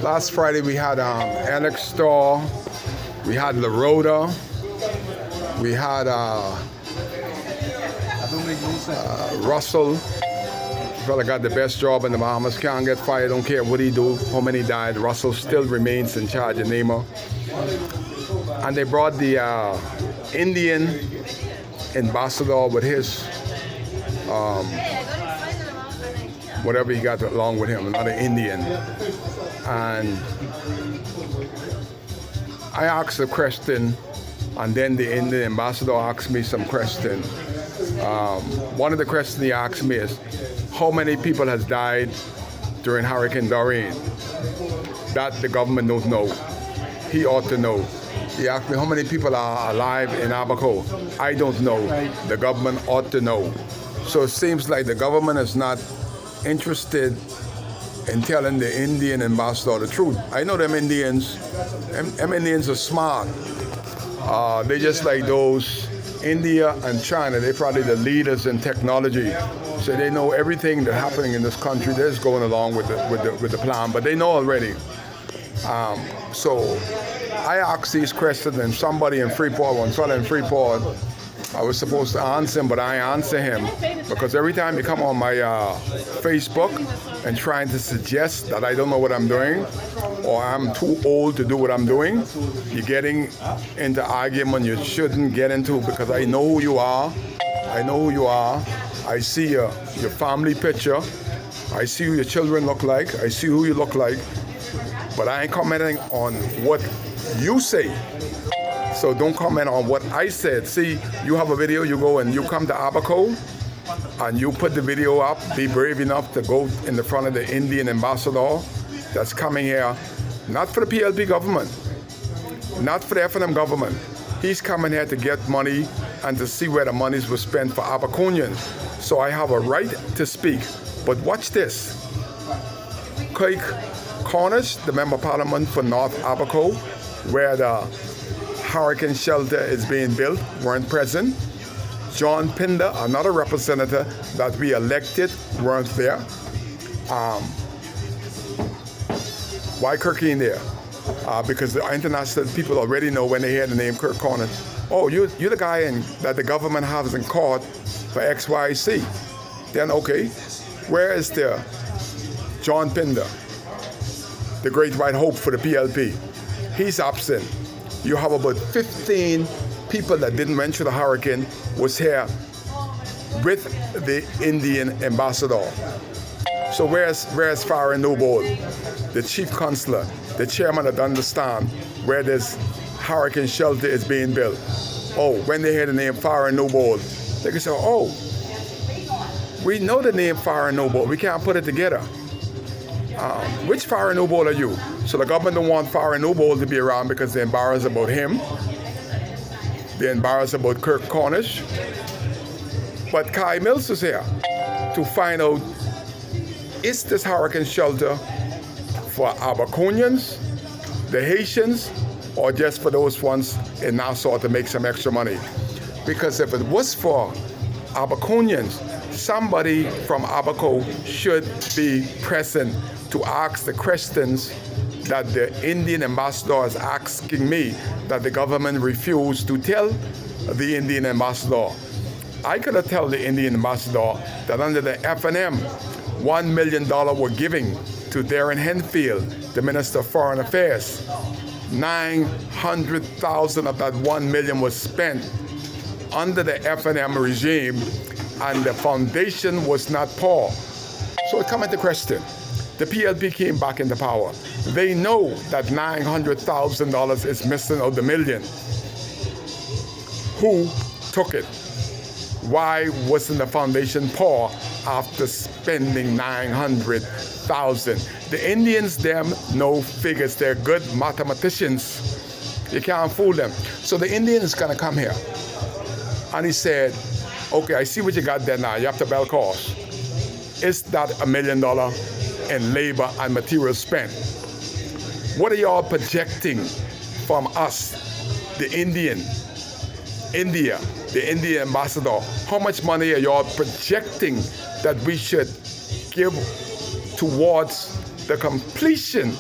Last Friday we had Alex Starr, we had LaRota, we had Russell. Fella got the best job in the Bahamas, can't get fired, don't care what he do, how many died. Russell still remains in charge of NEMA. And they brought the Indian ambassador with his whatever he got along with him, another Indian. And I asked a question, and then the Indian ambassador asked me some question. One of the questions he asked me is, how many people has died during Hurricane Dorian? That the government don't know. He ought to know. He asked me how many people are alive in Abaco. I don't know. The government ought to know. So it seems like the government is not interested in telling the Indian ambassador the truth. I know them Indians are smart. They just like those India and China. They're probably the leaders in technology. So they know everything that's happening in this country. They're just going along with the plan, but they know already. So I asked these questions, and somebody in Freeport, one fellow in Freeport, I was supposed to answer him, but I answer him because every time you come on my Facebook and trying to suggest that I don't know what I'm doing or I'm too old to do what I'm doing, you're getting into argument you shouldn't get into, because I know who you are. I know who you are. I see your family picture. I see who your children look like. I see who you look like. But I ain't commenting on what you say. So don't comment on what I said. See, you have a video, you go and you come to Abaco and you put the video up. Be brave enough to go in the front of the Indian ambassador that's coming here, not for the PLP government, not for the F&M government. He's coming here to get money and to see where the monies were spent for Abaconians. So I have a right to speak. But watch this. Craig Cornish, the Member of Parliament for North Abaco, where the hurricane shelter is being built, weren't present. John Pinder, another representative that we elected, weren't there. Why Kirk ain't there? Because the international people already know when they hear the name Kirk Cornish. Oh, you're the guy that the government has in court for XYZ. Then okay, where is the John Pinder, the great white hope for the PLP? He's absent. You have about 15 people that didn't went through the hurricane was here with the Indian ambassador. So where's Farah Noble, the chief consular, the chairman of Understand, where this hurricane shelter is being built? Oh, when they hear the name Farah Noble, they can say, oh, we know the name Farah Noble, we can't put it together. Which Farah Noble are you? So the government don't want Farah Noble to be around because they're embarrassed about him. They're embarrassed about Kirk Cornish. But Kai Mills is here to find out, is this hurricane shelter for Abaconians, the Haitians, or just for those ones in Nassau to make some extra money? Because if it was for Abaconians, somebody from Abaco should be present to ask the questions that the Indian ambassador is asking me, that the government refused to tell the Indian ambassador. I could have told the Indian ambassador that under the F&M, $1 million were giving to Darren Henfield, the Minister of Foreign Affairs. 900,000 of that 1 million was spent under the F&M regime, and the foundation was not poor. So it come into question. The PLP came back into power. They know that $900,000 is missing out the million. Who took it? Why wasn't the foundation poor after spending $900,000? The Indians, them, know figures. They're good mathematicians. You can't fool them. So the Indian is gonna come here. And he said, okay, I see what you got there now. You have to bell cost. Is that $1 million in labor and material spent? What are y'all projecting from us, the India, the Indian ambassador? How much money are y'all projecting that we should give towards the completion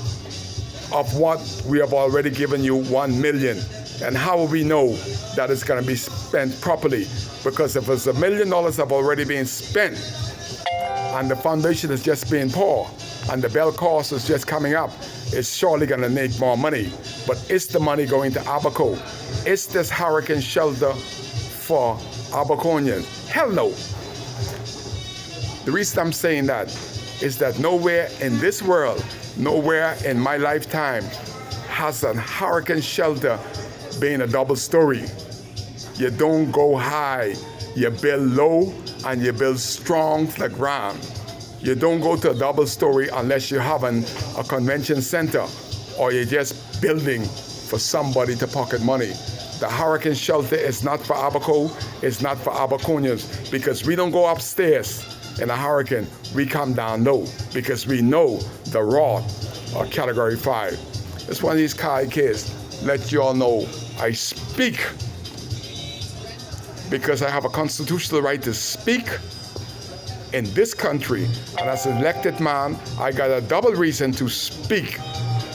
of what we have already given you, 1 million. And how will we know that it's going to be spent properly? Because if it's $1 million have already been spent and the foundation is just being poured and the bell cost is just coming up, it's surely going to make more money. But is the money going to Abaco? Is this hurricane shelter for Abaconians? Hell no. The reason I'm saying that is that nowhere in this world, nowhere in my lifetime has a hurricane shelter been a double story. You don't go high, you build low and you build strong to the ground. You don't go to a double story unless you're having a convention center or you're just building for somebody to pocket money. The hurricane shelter is not for Abaco, it's not for Abaconians, because we don't go upstairs in a hurricane, we come down low because we know the wrath of Category 5. It's one of these kids, let you all know I speak because I have a constitutional right to speak in this country, and as an elected man, I got a double reason to speak.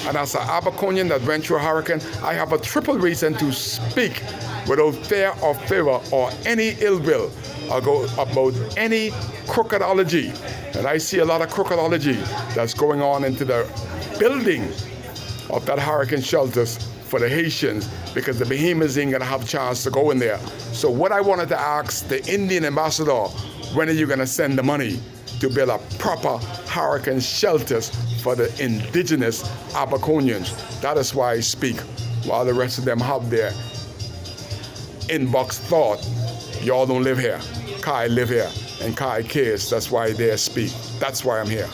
And as an Abaconian that went through a hurricane, I have a triple reason to speak without fear or favor or any ill will about any crookedology. And I see a lot of crookedology that's going on into the building of that hurricane shelters for the Haitians, because the behemoths ain't gonna have a chance to go in there. So what I wanted to ask the Indian ambassador, when are you gonna send the money to build a proper hurricane shelters for the indigenous Abaconians? That is why I speak, while the rest of them have their inbox thought, y'all don't live here. Kai live here, and Kai cares. That's why they speak. That's why I'm here.